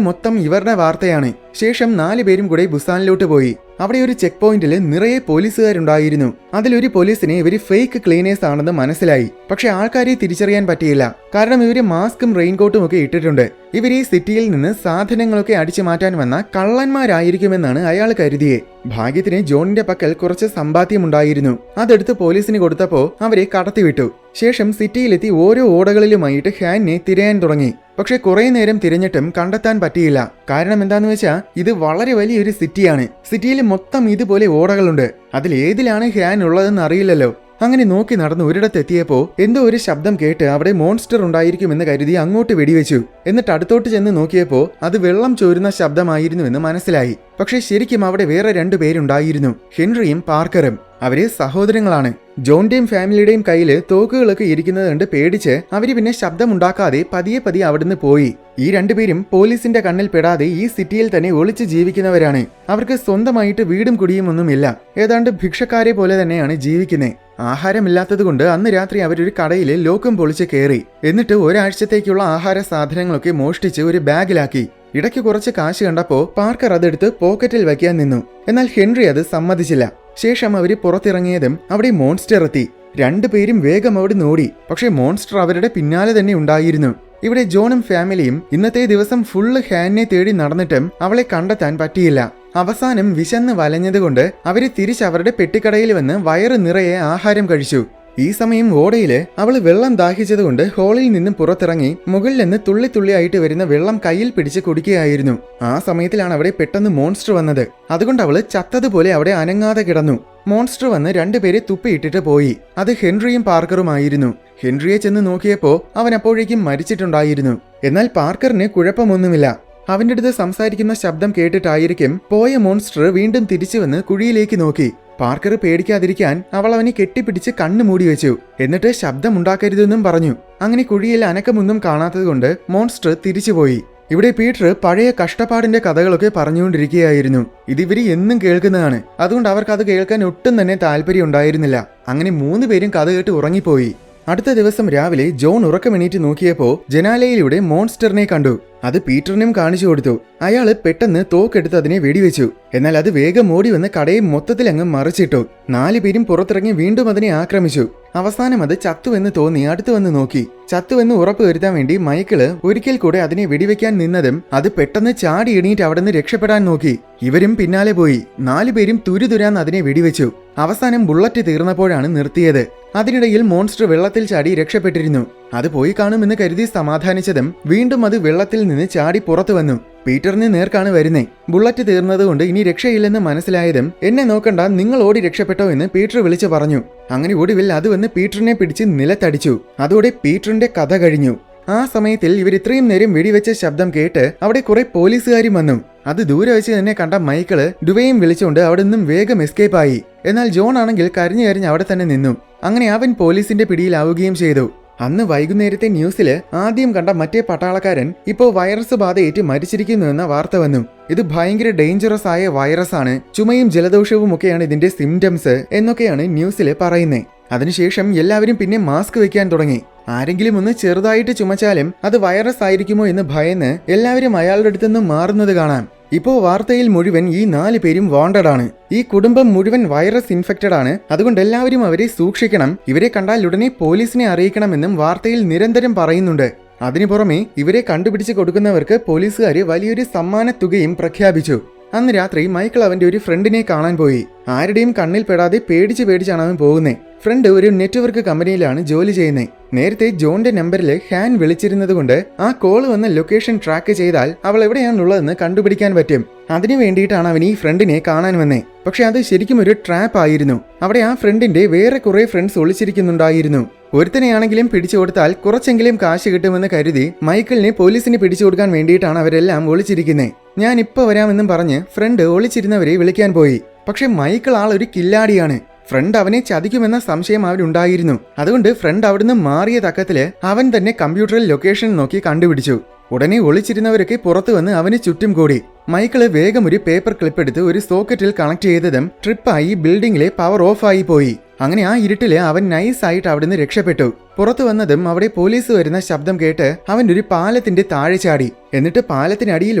Speaker 1: മൊത്തം ഇവരുടെ വാർത്തയാണ്. ശേഷം 4 പേരും കൂടെ ബുസാനിലോട്ട് പോയി. അവിടെ ഒരു ചെക്ക് പോയിന്റിൽ നിറയെ പോലീസുകാരുണ്ടായിരുന്നു. അതിലൊരു പോലീസിനെ ഇവര് ഫേക്ക് ക്ലീനേഴ്സ് ആണെന്ന് മനസ്സിലായി. പക്ഷെ ആൾക്കാരെ തിരിച്ചറിയാൻ പറ്റിയില്ല. കാരണം ഇവര് മാസ്കും റെയിൻകോട്ടും ഒക്കെ ഇട്ടിട്ടുണ്ട്. ഇവർ ഈ സിറ്റിയിൽ നിന്ന് സാധനങ്ങളൊക്കെ അടിച്ചു മാറ്റാൻ വന്ന കള്ളന്മാരായിരിക്കുമെന്നാണ് അയാൾ കരുതിയെ. ഭാഗ്യത്തിന് ജോണിന്റെ പക്കൽ കുറച്ച് സമ്പാദ്യമുണ്ടായിരുന്നു. അതെടുത്ത് പോലീസിന് കൊടുത്തപ്പോ അവരെ കടത്തിവിട്ടു. ശേഷം സിറ്റിയിലെത്തി ഓരോ ഓടകളിലുമായിട്ട് ഹാനിനെ തിരയാൻ തുടങ്ങി. പക്ഷെ കുറെ നേരം തിരഞ്ഞിട്ടും കണ്ടെത്താൻ പറ്റിയില്ല. കാരണം എന്താന്ന് വെച്ചാൽ ഇത് വളരെ വലിയൊരു സിറ്റിയാണ്. സിറ്റിയിൽ മൊത്തം ഇതുപോലെ ഓടകളുണ്ട്. അതിൽ ഏതിലാണ് ഹാൻ ഉള്ളതെന്ന് അറിയില്ലല്ലോ. അങ്ങനെ നോക്കി നടന്ന് ഒരിടത്തെത്തിയപ്പോ എന്തോ ഒരു ശബ്ദം കേട്ട് അവിടെ മോൺസ്റ്റർ ഉണ്ടായിരിക്കുമെന്ന് കരുതി അങ്ങോട്ട് വെടിവെച്ചു. എന്നിട്ട് അടുത്തോട്ട് ചെന്ന് നോക്കിയപ്പോ അത് വെള്ളം ചോരുന്ന ശബ്ദമായിരുന്നുവെന്ന് മനസ്സിലായി. പക്ഷെ ശരിക്കും അവിടെ വേറെ 2 പേരുണ്ടായിരുന്നു, ഹെൻറിയും പാർക്കറും. അവര് സഹോദരങ്ങളാണ്. ജോണിന്റെയും ഫാമിലിയുടെയും കയ്യില് തോക്കുകളൊക്കെ ഇരിക്കുന്നത് കണ്ട് പേടിച്ച് അവര് പിന്നെ ശബ്ദമുണ്ടാക്കാതെ പതിയെ അവിടുന്ന് പോയി. ഈ 2 പേരും പോലീസിന്റെ കണ്ണിൽ പെടാതെ ഈ സിറ്റിയിൽ തന്നെ ഒളിച്ച് ജീവിക്കുന്നവരാണ്. അവർക്ക് സ്വന്തമായിട്ട് വീടും കുടിയും ഒന്നുമില്ല. ഏതാണ്ട് ഭിക്ഷക്കാരെ പോലെ തന്നെയാണ് ജീവിക്കുന്നത്. ആഹാരമില്ലാത്തതുകൊണ്ട് അന്ന് രാത്രി അവരൊരു കടയിൽ ലോക്കും പൊളിച്ച് കയറി. എന്നിട്ട് ഒരാഴ്ചത്തേക്കുള്ള ആഹാര സാധനങ്ങളൊക്കെ മോഷ്ടിച്ച് ഒരു ബാഗിലാക്കി. ഇടയ്ക്ക് കുറച്ച് കാശ് കണ്ടപ്പോ പാർക്കർ അതെടുത്ത് പോക്കറ്റിൽ വയ്ക്കാൻ നിന്നു. എന്നാൽ ഹെൻറി അത് സമ്മതിച്ചില്ല. ശേഷം അവര് പുറത്തിറങ്ങിയതും അവിടെ മോൺസ്റ്റർ എത്തി. 2 പേരും വേഗം അവിടെ ഓടി. പക്ഷെ മോൺസ്റ്റർ അവരുടെ പിന്നാലെ തന്നെ ഉണ്ടായിരുന്നു. ഇവിടെ ജോണും ഫാമിലിയും ഇന്നത്തെ ദിവസം ഫുള്ള് ഹാനിനെ തേടി നടന്നിട്ടും അവളെ കണ്ടെത്താൻ പറ്റിയില്ല. അവസാനം വിശന്ന് വലഞ്ഞതുകൊണ്ട് അവര് തിരിച്ചവരുടെ പെട്ടിക്കടയിൽ വന്ന് വയറ് നിറയെ ആഹാരം കഴിച്ചു. ഈ സമയം ഓടയില് അവള് വെള്ളം ദാഹിച്ചതുകൊണ്ട് ഹോളിൽ നിന്നും പുറത്തിറങ്ങി മുകളിൽ നിന്ന് തുള്ളിയായിട്ട് വരുന്ന വെള്ളം കയ്യിൽ പിടിച്ച് കുടിക്കുകയായിരുന്നു. ആ സമയത്തിലാണ് അവിടെ പെട്ടെന്ന് മോൺസ്റ്റർ വന്നത്. അതുകൊണ്ട് അവള് ചത്തതുപോലെ അവിടെ അനങ്ങാതെ കിടന്നു. മോൺസ്റ്റർ വന്ന് 2 പേരെ തുപ്പിയിട്ടിട്ട് പോയി. അത് ഹെൻറിയും പാർക്കറുമായിരുന്നു. ഹെൻറിയെ ചെന്ന് നോക്കിയപ്പോ അവൻ അപ്പോഴേക്കും മരിച്ചിട്ടുണ്ടായിരുന്നു. എന്നാൽ പാർക്കറിന് കുഴപ്പമൊന്നുമില്ല. അവന്റെ അടുത്ത് സംസാരിക്കുന്ന ശബ്ദം കേട്ടിട്ടായിരിക്കും പോയ മോൺസ്റ്റർ വീണ്ടും തിരിച്ചു വന്ന് കുഴിയിലേക്ക് നോക്കി. പാർക്കർ പേടിക്കാതിരിക്കാൻ അവൾ അവനെ കെട്ടിപ്പിടിച്ച് കണ്ണു മൂടി വെച്ചു. എന്നിട്ട് ശബ്ദമുണ്ടാക്കരുതെന്നും പറഞ്ഞു. അങ്ങനെ കുഴിയിൽ അനക്കമൊന്നും കാണാത്തതുകൊണ്ട് മോൺസ്റ്റർ തിരിച്ചുപോയി. ഇവിടെ പീറ്റർ പഴയ കഷ്ടപ്പാടിന്റെ കഥകളൊക്കെ പറഞ്ഞുകൊണ്ടിരിക്കുകയായിരുന്നു. ഇതിവര് എന്നും കേൾക്കുന്നതാണ്. അതുകൊണ്ട് അവർക്ക് അത് കേൾക്കാൻ ഒട്ടും തന്നെ താല്പര്യം ഉണ്ടായിരുന്നില്ല. അങ്ങനെ 3 പേരും കഥ കേട്ട് ഉറങ്ങിപ്പോയി. അടുത്ത ദിവസം രാവിലെ ജോൺ ഉറക്കമെണീറ്റ് നോക്കിയപ്പോ ജനാലയിലൂടെ മോൺസ്റ്ററിനെ കണ്ടു. അത് പീറ്ററിനും കാണിച്ചു കൊടുത്തു. അയാള് പെട്ടെന്ന് തോക്കെടുത്ത് അതിനെ വെടിവെച്ചു. എന്നാൽ അത് വേഗം ഓടി വന്ന് കടയെ മൊത്തത്തിൽ അങ്ങ് മറിച്ചിട്ടു. 4 പേരും പുറത്തിറങ്ങി വീണ്ടും അതിനെ ആക്രമിച്ചു. അവസാനം അത് ചത്തുവെന്ന് തോന്നി അടുത്തു വന്ന് നോക്കി. ചത്തുവെന്ന് ഉറപ്പ് വരുത്താൻ വേണ്ടി മൈക്കിള് ഒരിക്കൽ കൂടെ അതിനെ വെടിവെക്കാൻ നിന്നതും അത് പെട്ടെന്ന് ചാടി എണീറ്റ് അവിടെ നിന്ന് രക്ഷപ്പെടാൻ നോക്കി. ഇവരും പിന്നാലെ പോയി. 4 പേരും തുരുതുരാന്ന് അതിനെ വെടിവെച്ചു. അവസാനം ബുള്ളറ്റ് തീർന്നപ്പോഴാണ് നിർത്തിയത്. അതിനിടയിൽ മോൺസ്റ്റർ വെള്ളത്തിൽ ചാടി രക്ഷപ്പെട്ടിരുന്നു. അത് പോയി കാണുമെന്ന് കരുതി സമാധാനിച്ചതും വീണ്ടും അത് വെള്ളത്തിൽ നിന്ന് ചാടി പുറത്തു വന്നു. പീറ്ററിന് നേർക്കാണ് വരുന്നേ. ബുള്ളറ്റ് തീർന്നതുകൊണ്ട് ഇനി രക്ഷയില്ലെന്ന് മനസ്സിലായതും എന്നെ നോക്കണ്ട, നിങ്ങൾ ഓടി രക്ഷപ്പെട്ടോ എന്ന് പീറ്റർ വിളിച്ചു പറഞ്ഞു. അങ്ങനെ ഒടുവിൽ അത് വന്ന് പീറ്ററിനെ പിടിച്ച് നിലത്തടിച്ചു. അതോടെ പീറ്ററിന്റെ കഥ കഴിഞ്ഞു. ആ സമയത്തിൽ ഇവർ ഇത്രയും നേരം വെടിവെച്ച ശബ്ദം കേട്ട് അവിടെ കുറെ പോലീസുകാരും വന്നു. അത് ദൂരെ വെച്ച് തന്നെ കണ്ട മൈക്കിള് ഡുവയും വിളിച്ചുകൊണ്ട് അവിടെ നിന്നും വേഗം എസ്കേപ്പ് ആയി. എന്നാൽ ജോൺ ആണെങ്കിൽ കരഞ്ഞു അവിടെ തന്നെ നിന്നു. അങ്ങനെ അവൻ പോലീസിന്റെ പിടിയിലാവുകയും ചെയ്തു. അന്ന് വൈകുന്നേരത്തെ ന്യൂസില് ആദ്യം കണ്ട മറ്റേ പട്ടാളക്കാരൻ ഇപ്പോ വൈറസ് ബാധയേറ്റ് മരിച്ചിരിക്കുന്നുവെന്ന വാർത്ത വന്നു. ഇത് ഭയങ്കര ഡേഞ്ചറസ് ആയ വൈറസ് ആണ്. ചുമയും ജലദോഷവും ഒക്കെയാണ് ഇതിന്റെ സിംറ്റംസ് എന്നൊക്കെയാണ് ന്യൂസില് പറയുന്നേ. അതിനുശേഷം എല്ലാവരും പിന്നെ മാസ്ക് വെക്കാൻ തുടങ്ങി. ആരെങ്കിലും ഒന്ന് ചെറുതായിട്ട് ചുമച്ചാലും അത് വൈറസ് ആയിരിക്കുമോ എന്ന് ഭയന്ന് എല്ലാവരും അയാളുടെ അടുത്തുനിന്ന് മാറുന്നത് കാണാം. ഇപ്പോ വാർത്തയിൽ മുഴുവൻ ഈ 4 പേരും വാണ്ടഡ് ആണ്. ഈ കുടുംബം മുഴുവൻ വൈറസ് ഇൻഫെക്റ്റഡ് ആണ്. അതുകൊണ്ട് എല്ലാവരും അവരെ സൂക്ഷിക്കണം. ഇവരെ കണ്ടാൽ ഉടനെ പോലീസിനെ അറിയിക്കണമെന്നും വാർത്തയിൽ നിരന്തരം പറയുന്നുണ്ട്. അതിനു പുറമെ ഇവരെ കണ്ടുപിടിച്ച് കൊടുക്കുന്നവർക്ക് പോലീസുകാര് വലിയൊരു സമ്മാന തുകയും പ്രഖ്യാപിച്ചു. അന്ന് രാത്രി മൈക്കിൾ അവന്റെ ഒരു ഫ്രണ്ടിനെ കാണാൻ പോയി. ആരുടെയും കണ്ണിൽ പെടാതെ പേടിച്ചാണ് അവൻ പോകുന്നത്. ഫ്രണ്ട് ഒരു നെറ്റ്വർക്ക് കമ്പനിയിലാണ് ജോലി ചെയ്യുന്നത്. നേരത്തെ ജോണിന്റെ നമ്പറിൽ ഹാൻ വിളിച്ചിരുന്നത് കൊണ്ട് ആ കോള് വന്ന ലൊക്കേഷൻ ട്രാക്ക് ചെയ്താൽ അവൾ എവിടെയാണുള്ളതെന്ന് കണ്ടുപിടിക്കാൻ പറ്റും. അതിനു വേണ്ടിയിട്ടാണ് അവൻ ഈ ഫ്രണ്ടിനെ കാണാൻ വന്നേ. പക്ഷെ അത് ശരിക്കും ഒരു ട്രാപ്പ് ആയിരുന്നു. അവിടെ ആ ഫ്രണ്ടിന്റെ വേറെ കുറെ ഫ്രണ്ട്സ് ഒളിച്ചിരിക്കുന്നുണ്ടായിരുന്നു. ഒരുത്തനെയാണെങ്കിലും പിടിച്ചു കൊടുത്താൽ കുറച്ചെങ്കിലും കാശ് കിട്ടുമെന്ന് കരുതി മൈക്കിളിനെ പോലീസിന് പിടിച്ചു കൊടുക്കാൻ വേണ്ടിയിട്ടാണ് അവരെല്ലാം ഒളിച്ചിരിക്കുന്നത്. ഞാൻ ഇപ്പൊ വരാമെന്നും പറഞ്ഞ് ഫ്രണ്ട് ഒളിച്ചിരുന്നവരെ വിളിക്കാൻ പോയി. പക്ഷെ മൈക്കിൾ ആളൊരു കില്ലാടിയാണ്. ഫ്രണ്ട് അവനെ ചതിക്കുമെന്ന സംശയം അവനുണ്ടായിരുന്നു. അതുകൊണ്ട് ഫ്രണ്ട് അവിടുന്ന് മാറിയ തക്കത്തില് അവൻ തന്നെ കമ്പ്യൂട്ടറിൽ ലൊക്കേഷൻ നോക്കി കണ്ടുപിടിച്ചു. ഉടനെ ഒളിച്ചിരുന്നവരൊക്കെ പുറത്തു വന്ന് അവന് ചുറ്റും കൂടി. മൈക്കിള് വേഗം ഒരു പേപ്പർ ക്ലിപ്പ് എടുത്ത് ഒരു സോക്കറ്റിൽ കണക്ട് ചെയ്തതും ട്രിപ്പായി ബിൽഡിംഗിലെ പവർ ഓഫ് ആയി പോയി. അങ്ങനെ ആ ഇരുട്ടില് അവൻ നൈസായിട്ട് അവിടുന്ന് രക്ഷപ്പെട്ടു. പുറത്തു വന്നതും അവിടെ പോലീസ് വരുന്ന ശബ്ദം കേട്ട് അവൻ ഒരു പാലത്തിന്റെ താഴെ ചാടി. എന്നിട്ട് പാലത്തിനടിയിൽ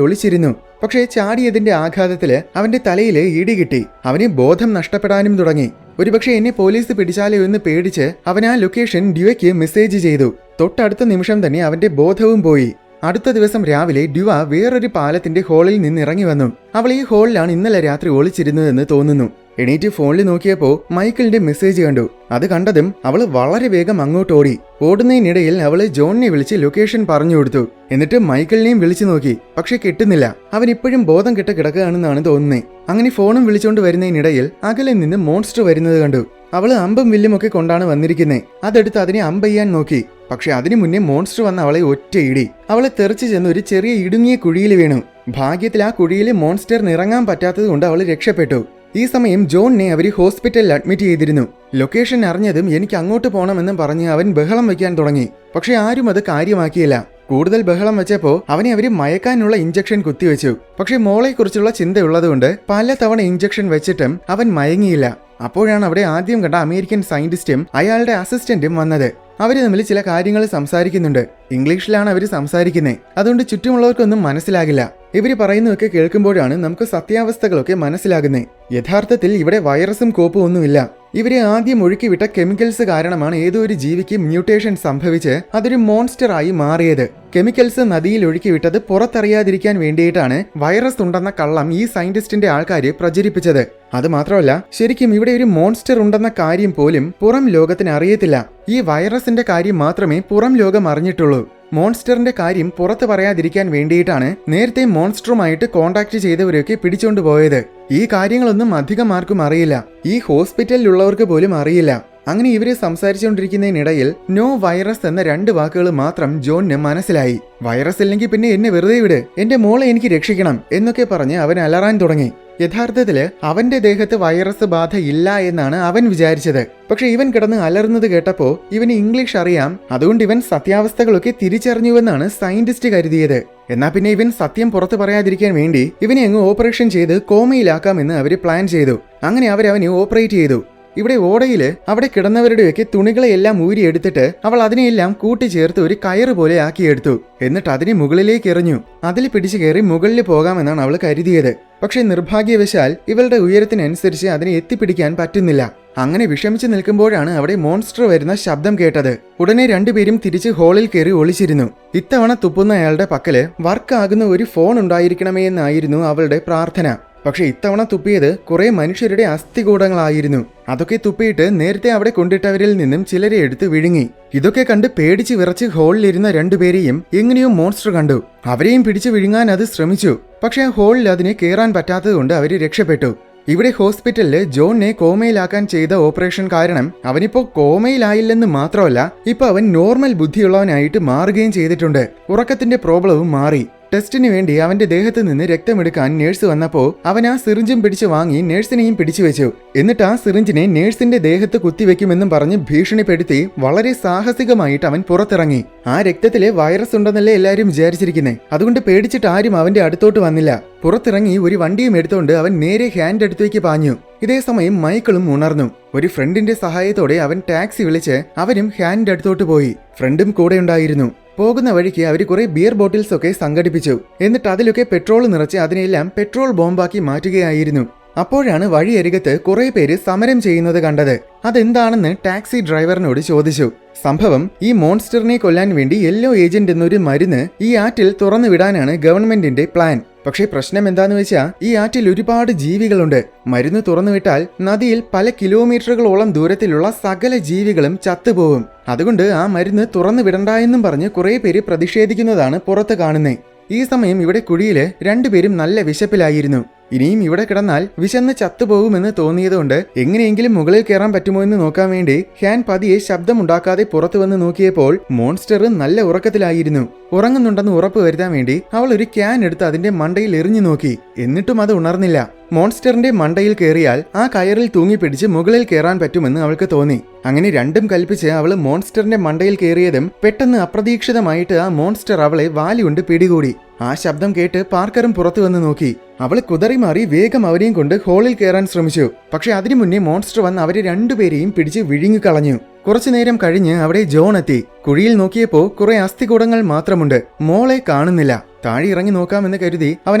Speaker 1: ഒളിച്ചിരുന്നു. പക്ഷേ ചാടിയതിന്റെ ആഘാതത്തില് അവന്റെ തലയില് ഇടി കിട്ടി. അവന് ബോധം നഷ്ടപ്പെടാനും തുടങ്ങി. ഒരുപക്ഷെ എന്നെ പോലീസ് പിടിച്ചാലോ എന്ന് പേടിച്ച് അവൻ ആ ലൊക്കേഷൻ ഡ്യുവയ്ക്ക് മെസ്സേജ് ചെയ്തു. തൊട്ടടുത്ത നിമിഷം തന്നെ അവന്റെ ബോധവും പോയി. അടുത്ത ദിവസം രാവിലെ ഡ്യുവ വേറൊരു പാലത്തിന്റെ ഹോളിൽ നിന്ന് ഇറങ്ങി വന്നു. അവൾ ഈ ഹോളിലാണ് ഇന്നലെ രാത്രി ഒളിച്ചിരുന്നതെന്ന് തോന്നുന്നു. എണീറ്റ് ഫോണിൽ നോക്കിയപ്പോൾ മൈക്കിളിന്റെ മെസ്സേജ് കണ്ടു. അത് കണ്ടതും അവൾ വളരെ വേഗം അങ്ങോട്ട് ഓടി. ഓടുന്നതിനിടയിൽ അവള് ജോണിനെ വിളിച്ച് ലൊക്കേഷൻ പറഞ്ഞു കൊടുത്തു. എന്നിട്ട് മൈക്കിളിനെയും വിളിച്ചു നോക്കി. പക്ഷെ കിട്ടുന്നില്ല. അവൻ ഇപ്പോഴും ബോധം കെട്ട് കിടക്കുകയാണെന്നാണ് തോന്നുന്നത്. അങ്ങനെ ഫോണും വിളിച്ചുകൊണ്ട് വരുന്നതിനിടയിൽ അകലെ നിന്ന് മോൺസ്റ്റർ വരുന്നത് കണ്ടു. അവള് അമ്പും വില്ലുമൊക്കെ കൊണ്ടാണ് വന്നിരിക്കുന്നത്. അതെടുത്ത് അതിനെ അമ്പെയ്യാൻ നോക്കി. പക്ഷെ അതിനു മുന്നേ മോൺസ്റ്റർ വന്ന് അവളെ ഒറ്റയിടി. അവളെ തെറിച്ചു ചെന്ന് ഒരു ചെറിയ ഇടുങ്ങിയ കുഴിയിൽ വീണു. ഭാഗ്യത്തിൽ ആ കുഴിയിൽ മോൺസ്റ്ററിന് ഇറങ്ങാൻ പറ്റാത്തത് കൊണ്ട് അവൾ രക്ഷപ്പെട്ടു. ഈ സമയം ജോണിനെ അവർ ഹോസ്പിറ്റലിൽ അഡ്മിറ്റ് ചെയ്തിരുന്നു. ലൊക്കേഷൻ അറിഞ്ഞതും എനിക്ക് അങ്ങോട്ട് പോകണമെന്നും പറഞ്ഞ് അവൻ ബഹളം വയ്ക്കാൻ തുടങ്ങി. പക്ഷെ ആരും അത് കാര്യമാക്കിയില്ല. കൂടുതൽ ബഹളം വെച്ചപ്പോൾ അവനെ അവര് മയക്കാനുള്ള ഇഞ്ചക്ഷൻ കുത്തിവെച്ചു. പക്ഷെ മോളെക്കുറിച്ചുള്ള ചിന്തയുള്ളതുകൊണ്ട് പല തവണ ഇഞ്ചക്ഷൻ വെച്ചിട്ടും അവൻ മയങ്ങിയില്ല. അപ്പോഴാണ് അവിടെ ആദ്യം കണ്ട അമേരിക്കൻ സയന്റിസ്റ്റും അയാളുടെ അസിസ്റ്റന്റും വന്നത്. അവര് തമ്മിൽ ചില കാര്യങ്ങൾ സംസാരിക്കുന്നുണ്ട്. ഇംഗ്ലീഷിലാണ് അവർ സംസാരിക്കുന്നത്. അതുകൊണ്ട് ചുറ്റുമുള്ളവർക്കൊന്നും മനസ്സിലാകില്ല. ഇവര് പറയുന്നതൊക്കെ കേൾക്കുമ്പോഴാണ് നമുക്ക് സത്യാവസ്ഥകളൊക്കെ മനസ്സിലാകുന്നത്. യഥാർത്ഥത്തിൽ ഇവിടെ വൈറസും കോപ്പും ഒന്നുമില്ല. ഇവരെ ആദ്യം ഒഴുക്കിവിട്ട കെമിക്കൽസ് കാരണമാണ് ഏതോ ഒരു ജീവിക്ക് മ്യൂട്ടേഷൻ സംഭവിച്ച് അതൊരു മോൺസ്റ്റർ ആയി മാറിയത്. കെമിക്കൽസ് നദിയിൽ ഒഴുക്കിവിട്ടത് പുറത്തറിയാതിരിക്കാൻ വേണ്ടിയിട്ടാണ് വൈറസ് ഉണ്ടെന്ന കള്ളം ഈ സയന്റിസ്റ്റിന്റെ ആൾക്കാര് പ്രചരിപ്പിച്ചത്. അതുമാത്രമല്ല, ശരിക്കും ഇവിടെ ഒരു മോൺസ്റ്റർ ഉണ്ടെന്ന കാര്യം പോലും പുറം ലോകത്തിന് അറിയത്തില്ല. ഈ വൈറസിന്റെ കാര്യം മാത്രമേ പുറം ലോകം അറിഞ്ഞിട്ടുള്ളൂ. മോൺസ്റ്ററിന്റെ കാര്യം പുറത്ത് പറയാതിരിക്കാൻ വേണ്ടിയിട്ടാണ് നേരത്തെ മോൺസ്റ്ററുമായിട്ട് കോണ്ടാക്ട് ചെയ്തവരൊക്കെ പിടിച്ചോണ്ട് പോയത്. ഈ കാര്യങ്ങളൊന്നും അധികം ആർക്കും അറിയില്ല. ഈ ഹോസ്പിറ്റലിലുള്ളവർക്ക് പോലും അറിയില്ല. അങ്ങനെ ഇവര് സംസാരിച്ചുകൊണ്ടിരിക്കുന്നതിനിടയിൽ നോ വൈറസ് എന്ന 2 വാക്കുകൾ മാത്രം ജോണിന് മനസ്സിലായി. വൈറസ് ഇല്ലെങ്കിൽ പിന്നെ എന്നെ വെറുതെ വിട്, എന്റെ മോളെ എനിക്ക് രക്ഷിക്കണം എന്നൊക്കെ പറഞ്ഞ് അവൻ അലറാൻ തുടങ്ങി. യഥാർത്ഥത്തില് അവന്റെ ദേഹത്ത് വൈറസ് ബാധ ഇല്ല എന്നാണ് അവൻ വിചാരിച്ചത്. പക്ഷെ ഇവൻ കിടന്ന് അലറുന്നത് കേട്ടപ്പോ ഇവന് ഇംഗ്ലീഷ് അറിയാം. അതുകൊണ്ട് ഇവൻ സത്യാവസ്ഥകളൊക്കെ തിരിച്ചറിഞ്ഞുവെന്നാണ് സയന്റിസ്റ്റ് കരുതിയത്. എന്നാ പിന്നെ ഇവൻ സത്യം പുറത്തു പറയാതിരിക്കാൻ വേണ്ടി ഇവനെ അങ്ങ് ഓപ്പറേഷൻ ചെയ്ത് കോമയിലാക്കാമെന്ന് അവര് പ്ലാൻ ചെയ്തു. അങ്ങനെ അവനെ ഓപ്പറേറ്റ് ചെയ്തു. ഇവിടെ ഓടയില് അവിടെ കിടന്നവരുടെയൊക്കെ തുണികളെയെല്ലാം ഊരിയെടുത്തിട്ട് അവൾ അതിനെയെല്ലാം കൂട്ടിച്ചേർത്ത് ഒരു കയറ് പോലെ ആക്കിയെടുത്തു. എന്നിട്ട് അതിനെ മുകളിലേക്ക് എറിഞ്ഞു. അതിൽ പിടിച്ചു കയറി മുകളിൽ പോകാമെന്നാണ് അവൾ കരുതിയത്. പക്ഷെ നിർഭാഗ്യവശാൽ ഇവളുടെ ഉയരത്തിനനുസരിച്ച് അതിനെ എത്തിപ്പിടിക്കാൻ പറ്റുന്നില്ല. അങ്ങനെ വിഷമിച്ചു നിൽക്കുമ്പോഴാണ് അവിടെ മോൺസ്റ്റർ വരുന്ന ശബ്ദം കേട്ടത്. ഉടനെ 2 പേരും തിരിച്ച് ഹോളിൽ കയറി ഒളിച്ചിരുന്നു. ഇത്തവണ തുപ്പുന്ന അയാളുടെ പക്കല് വർക്ക് ആകുന്ന ഒരു ഫോൺ ഉണ്ടായിരിക്കണമേ എന്നായിരുന്നു അവളുടെ പ്രാർത്ഥന. പക്ഷെ ഇത്തവണ തുപ്പിയത് കുറെ മനുഷ്യരുടെ അസ്ഥികൂടങ്ങളായിരുന്നു. അതൊക്കെ തുപ്പിയിട്ട് നേരത്തെ അവിടെ കൊണ്ടിട്ടവരിൽ നിന്നും ചിലരെ എടുത്ത് വിഴുങ്ങി. ഇതൊക്കെ കണ്ട് പേടിച്ച് വിറച്ച് ഹോളിലിരുന്ന 2 പേരെയും എങ്ങനെയോ മോൺസ്റ്റർ കണ്ടു. അവരെയും പിടിച്ചു വിഴുങ്ങാൻ അത് ശ്രമിച്ചു. പക്ഷെ ആ ഹോളിൽ അതിനെ കയറാൻ പറ്റാത്തതുകൊണ്ട് അവര് രക്ഷപ്പെട്ടു. ഇവിടെ ഹോസ്പിറ്റലില് ജോണിനെ കോമയിലാക്കാൻ ചെയ്ത ഓപ്പറേഷൻ കാരണം അവനിപ്പോ കോമയിലായില്ലെന്ന് മാത്രമല്ല, ഇപ്പൊ അവൻ നോർമൽ ബുദ്ധിയുള്ളവനായിട്ട് മാറുകയും ചെയ്തിട്ടുണ്ട്. ഉറക്കത്തിന്റെ പ്രോബ്ലവും മാറി. ടെസ്റ്റിന് വേണ്ടി അവന്റെ ദേഹത്ത് നിന്ന് രക്തമെടുക്കാൻ നേഴ്സ് വന്നപ്പോ അവൻ ആ സിറിഞ്ചും പിടിച്ചു വാങ്ങി നേഴ്സിനെയും പിടിച്ചു വെച്ചു. എന്നിട്ട് ആ സിറിഞ്ചിനെ നേഴ്സിന്റെ ദേഹത്ത് കുത്തിവെക്കുമെന്നും പറഞ്ഞ് ഭീഷണിപ്പെടുത്തി വളരെ സാഹസികമായിട്ട് അവൻ പുറത്തിറങ്ങി. ആ രക്തത്തില് വൈറസ് ഉണ്ടെന്നല്ലേ എല്ലാരും വിചാരിച്ചിരിക്കുന്നത്. അതുകൊണ്ട് പേടിച്ചിട്ട് ആരും അവന്റെ അടുത്തോട്ട് വന്നില്ല. പുറത്തിറങ്ങി ഒരു വണ്ടിയും എടുത്തുകൊണ്ട് അവൻ നേരെ ഹാൻഡ് അടുത്തേക്ക് പാഞ്ഞു. ഇതേ സമയം മൈക്കിളും ഉണർന്നു. ഒരു ഫ്രണ്ടിന്റെ സഹായത്തോടെ അവൻ ടാക്സി വിളിച്ച് അവനും ഹാൻഡ് അടുത്തോട്ട് പോയി. ഫ്രണ്ടും കൂടെ ഉണ്ടായിരുന്നു. പോകുന്ന വഴിക്ക് അവർ കുറെ ബിയർ ബോട്ടിൽസ് ഒക്കെ സംഘടിപ്പിച്ചു. എന്നിട്ട് അതിലൊക്കെ പെട്രോൾ നിറച്ച് അതിനെല്ലാം പെട്രോൾ ബോംബാക്കി മാറ്റുകയായിരുന്നു. അപ്പോഴാണ് വഴിയരികത്ത് കുറെ പേര് സമരം ചെയ്യുന്നത് കണ്ടത്. അതെന്താണെന്ന് ടാക്സി ഡ്രൈവറിനോട് ചോദിച്ചു. സംഭവം ഈ മോൺസ്റ്ററിനെ കൊല്ലാൻ വേണ്ടി യെല്ലോ ഏജന്റ് എന്നൊരു മരുന്ന് ഈ ആറ്റിൽ തുറന്നു വിടാനാണ് ഗവൺമെന്റിന്റെ പ്ലാൻ. പക്ഷേ പ്രശ്നം എന്താന്ന് വെച്ചാൽ ഈ ആറ്റിൽ ഒരുപാട് ജീവികളുണ്ട്. മരുന്ന് തുറന്നുവിട്ടാൽ നദിയിൽ പല കിലോമീറ്ററുകളോളം ദൂരത്തിലുള്ള സകല ജീവികളും ചത്തുപോകും. അതുകൊണ്ട് ആ മരുന്ന് തുറന്നു വിടണ്ടായെന്നും പറഞ്ഞ് കുറെ പേര് പ്രതിഷേധിക്കുന്നതാണ് പുറത്ത് കാണുന്നത്. ഈ സമയം ഇവിടെ കുഴിയില് 2 പേരും നല്ല വിശപ്പിലായിരുന്നു. ഇനിയും ഇവിടെ കിടന്നാൽ വിശന്ന് ചത്തുപോകുമെന്ന് തോന്നിയതുകൊണ്ട് എങ്ങനെയെങ്കിലും മുകളിൽ കയറാൻ പറ്റുമോ എന്ന് നോക്കാൻ വേണ്ടി ഹാൻ പതിയെ ശബ്ദമുണ്ടാക്കാതെ പുറത്തു വന്ന് നോക്കിയപ്പോൾ മോൺസ്റ്റർ നല്ല ഉറക്കത്തിലായിരുന്നു. ഉറങ്ങുന്നുണ്ടെന്ന് ഉറപ്പ് വരുത്താൻ വേണ്ടി അവൾ ഒരു ക്യാൻ എടുത്ത് അതിന്റെ മണ്ടയിൽ എറിഞ്ഞു നോക്കി. എന്നിട്ടും അത് ഉണർന്നില്ല. മോൺസ്റ്ററിന്റെ മണ്ടയിൽ കയറിയാൽ ആ കയറിൽ തൂങ്ങിപ്പിടിച്ച് മുകളിൽ കയറാൻ പറ്റുമെന്ന് അവൾക്ക് തോന്നി. അങ്ങനെ രണ്ടും കൽപ്പിച്ച് അവൾ മോൺസ്റ്ററിന്റെ മണ്ടയിൽ കയറിയതും പെട്ടെന്ന് അപ്രതീക്ഷിതമായിട്ട് ആ മോൺസ്റ്റർ അവളെ വാലുകൊണ്ട് പിടികൂടി. ആ ശബ്ദം കേട്ട് പാർക്കറും പുറത്തു വന്ന് നോക്കി. അവള് കുതറി മാറി വേഗം അവരെയും കൊണ്ട് ഹോളിൽ കയറാൻ ശ്രമിച്ചു. പക്ഷെ അതിനു മുന്നേ മോൺസ്റ്റർ വന്ന് അവരെ 2 പേരെയും പിടിച്ച് വിഴുങ്ങിക്കളഞ്ഞു. കുറച്ചുനേരം കഴിഞ്ഞ് അവിടെ ജോൺ എത്തി. കുഴിയിൽ നോക്കിയപ്പോ കുറെ അസ്ഥികൂടങ്ങൾ മാത്രമുണ്ട്. മോളെ കാണുന്നില്ല. താഴെ ഇറങ്ങി നോക്കാമെന്ന് കരുതി അവൻ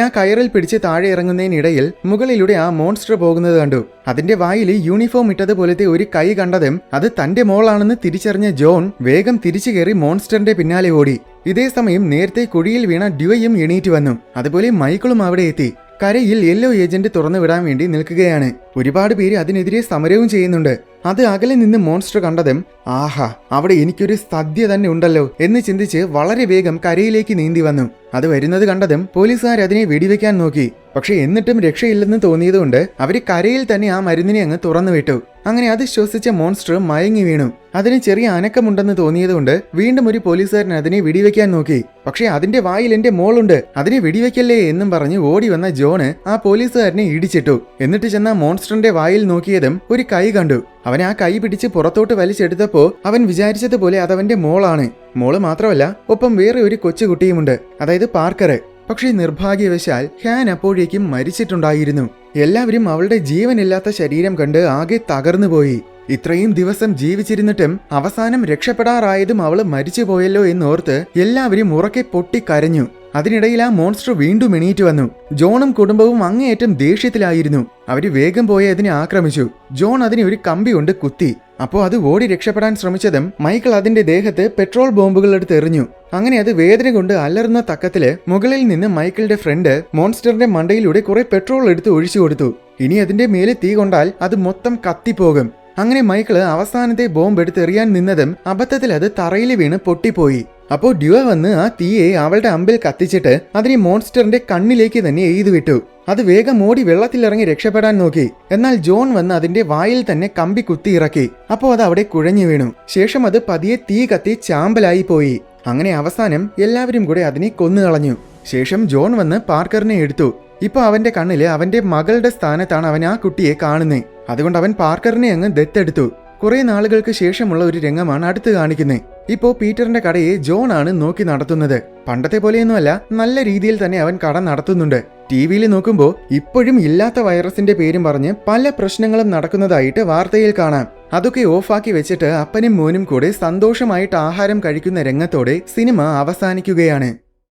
Speaker 1: ആ കയറിൽ പിടിച്ച് താഴെ ഇറങ്ങുന്നതിനിടയിൽ മുകളിലൂടെ ആ മോൺസ്റ്റർ പോകുന്നത് കണ്ടു. അതിന്റെ വായിൽ യൂണിഫോം ഇട്ടതുപോലത്തെ ഒരു കൈ കണ്ടതും അത് തന്റെ മോളാണെന്ന് തിരിച്ചറിഞ്ഞ ജോൺ വേഗം തിരിച്ചു കയറി മോൺസ്റ്ററിന്റെ പിന്നാലെ ഓടി. ഇതേ സമയം നേരത്തെ കുഴിയിൽ വീണ ഡ്യുവയും എണീറ്റ് വന്നു. അതുപോലെ മൈക്കിളും അവിടെ എത്തി. കരയിൽ യെല്ലോ ഏജന്റ് തുറന്നു വിടാൻ വേണ്ടി നിൽക്കുകയാണ്. ഒരുപാട് പേര് അതിനെതിരെ സമരവും ചെയ്യുന്നുണ്ട്. അത് അകലെ നിന്ന് മോൺസ്റ്റർ കണ്ടതും ആഹാ, അവിടെ എനിക്കൊരു സദ്യ തന്നെ ഉണ്ടല്ലോ എന്ന് ചിന്തിച്ച് വളരെ വേഗം കരയിലേക്ക് നീന്തി വന്നു. അത് വരുന്നത് കണ്ടതും പോലീസുകാർ അതിനെ വെടിവെക്കാൻ നോക്കി. പക്ഷെ എന്നിട്ടും രക്ഷയില്ലെന്ന് തോന്നിയതുകൊണ്ട് അവര് കരയിൽ തന്നെ ആ മരുന്നിനെ അങ്ങ് തുറന്നു വിട്ടു. അങ്ങനെ അത് ശ്വസിച്ച മോൺസ്റ്റർ മയങ്ങി വീണു. അതിന് ചെറിയ അനക്കമുണ്ടെന്ന് തോന്നിയതുകൊണ്ട് വീണ്ടും ഒരു പോലീസുകാരൻ അതിനെ വെടിവെക്കാൻ നോക്കി. പക്ഷെ അതിന്റെ വായിൽ എന്റെ മോളുണ്ട്, അതിനെ വെടിവെക്കല്ലേ എന്നും പറഞ്ഞ് ഓടി വന്ന ജോണ് ആ പോലീസുകാരനെ ഇടിച്ചിട്ടു. എന്നിട്ട് ചെന്ന മോൺസ്റ്ററിന്റെ വായിൽ നോക്കിയതും ഒരു കൈ കണ്ടു. അവൻ ആ കൈ പിടിച്ച് പുറത്തോട്ട് വലിച്ചെടുത്തപ്പോ അവൻ വിചാരിച്ചതുപോലെ അതവന്റെ മോളാണ്. മോള് മാത്രമല്ല, ഒപ്പം വേറെ ഒരു കൊച്ചുകുട്ടിയുമുണ്ട്, അതായത് പാർക്കർ. പക്ഷേ നിർഭാഗ്യവശാൽ ഹാൻ അപ്പോഴേക്കും മരിച്ചിട്ടുണ്ടായിരുന്നു. എല്ലാവരും അവളുടെ ജീവനില്ലാത്ത ശരീരം കണ്ട് ആകെ തകർന്നുപോയി. ഇത്രയും ദിവസം ജീവിച്ചിരുന്നിട്ടും അവസാനം രക്ഷപ്പെടാറായതും അവള് മരിച്ചുപോയല്ലോ എന്നോർത്ത് എല്ലാവരും ഉറക്കെ പൊട്ടിക്കരഞ്ഞു. അതിനിടയിൽ ആ മോൺസ്റ്റർ വീണ്ടും എണീറ്റ് വന്നു. ജോണും കുടുംബവും അങ്ങേയറ്റം ദേഷ്യത്തിലായിരുന്നു. അവര് വേഗം പോയി അതിനെ ആക്രമിച്ചു. ജോൺ അതിനെ ഒരു കമ്പി കൊണ്ട് കുത്തി. അപ്പോ അത് ഓടി രക്ഷപ്പെടാൻ ശ്രമിച്ചതും മൈക്കിൾ അതിന്റെ ദേഹത്ത് പെട്രോൾ ബോംബുകൾ എടുത്ത് എറിഞ്ഞു. അങ്ങനെ അത് വേദന കൊണ്ട് അലറുന്ന തക്കത്തില് മുകളിൽ നിന്ന് മൈക്കിളിന്റെ ഫ്രണ്ട് മോൺസ്റ്ററിന്റെ മണ്ടയിലൂടെ കുറെ പെട്രോൾ എടുത്ത് ഒഴിച്ചു കൊടുത്തു. ഇനി അതിന്റെ മേലെ തീ കൊണ്ടാൽ അത് മൊത്തം കത്തിപ്പോകും. അങ്ങനെ മൈക്കിള് അവസാനത്തെ ബോംബ് എടുത്ത് എറിയാൻ നിന്നതും അബദ്ധത്തിൽ അത് തറയിൽ വീണ് പൊട്ടിപ്പോയി. അപ്പോ ഡ്യുവ വന്ന് ആ തീയെ അവളുടെ അമ്പിൽ കത്തിച്ചിട്ട് അതിനെ മോൺസ്റ്ററിന്റെ കണ്ണിലേക്ക് തന്നെ എഴുതി വിട്ടു. അത് വേഗം ഓടി വെള്ളത്തിലിറങ്ങി രക്ഷപ്പെടാൻ നോക്കി. എന്നാൽ ജോൺ വന്ന് അതിന്റെ വായിൽ തന്നെ കമ്പി കുത്തിയിറക്കി. അപ്പോ അത് അവിടെ കുഴഞ്ഞു വീണു. ശേഷം അത് പതിയെ തീ കത്തി ചാമ്പലായി പോയി. അങ്ങനെ അവസാനം എല്ലാവരും കൂടെ അതിനെ കൊന്നുകളഞ്ഞു. ശേഷം ജോൺ വന്ന് പാർക്കറിനെ എടുത്തു. ഇപ്പൊ അവന്റെ കണ്ണില് അവന്റെ മകളുടെ സ്ഥാനത്താണ് അവൻ ആ കുട്ടിയെ കാണുന്നത്. അതുകൊണ്ട് അവൻ പാർക്കറിനെ അങ്ങ് ദത്തെടുത്തു. കുറെ നാളുകൾക്ക് ശേഷമുള്ള ഒരു രംഗമാണ് അടുത്ത് കാണിക്കുന്നത്. ഇപ്പോ പീറ്ററിന്റെ കടയെ ജോൺ ആണ് നോക്കി നടത്തുന്നത്. പണ്ടത്തെ പോലെയൊന്നുമല്ല, നല്ല രീതിയിൽ തന്നെ അവൻ കട നടത്തുന്നുണ്ട്. ടിവിയിൽ നോക്കുമ്പോൾ ഇപ്പോഴും ഇല്ലാത്ത വൈറസിന്റെ പേരും പറഞ്ഞ് പല പ്രശ്നങ്ങളും നടക്കുന്നതായിട്ട് വാർത്തയിൽ കാണാം. അതൊക്കെ ഓഫാക്കി വെച്ചിട്ട് അപ്പനും മോനും കൂടെ സന്തോഷമായിട്ട് ആഹാരം കഴിക്കുന്ന രംഗത്തോടെ സിനിമ അവസാനിക്കുകയാണ്.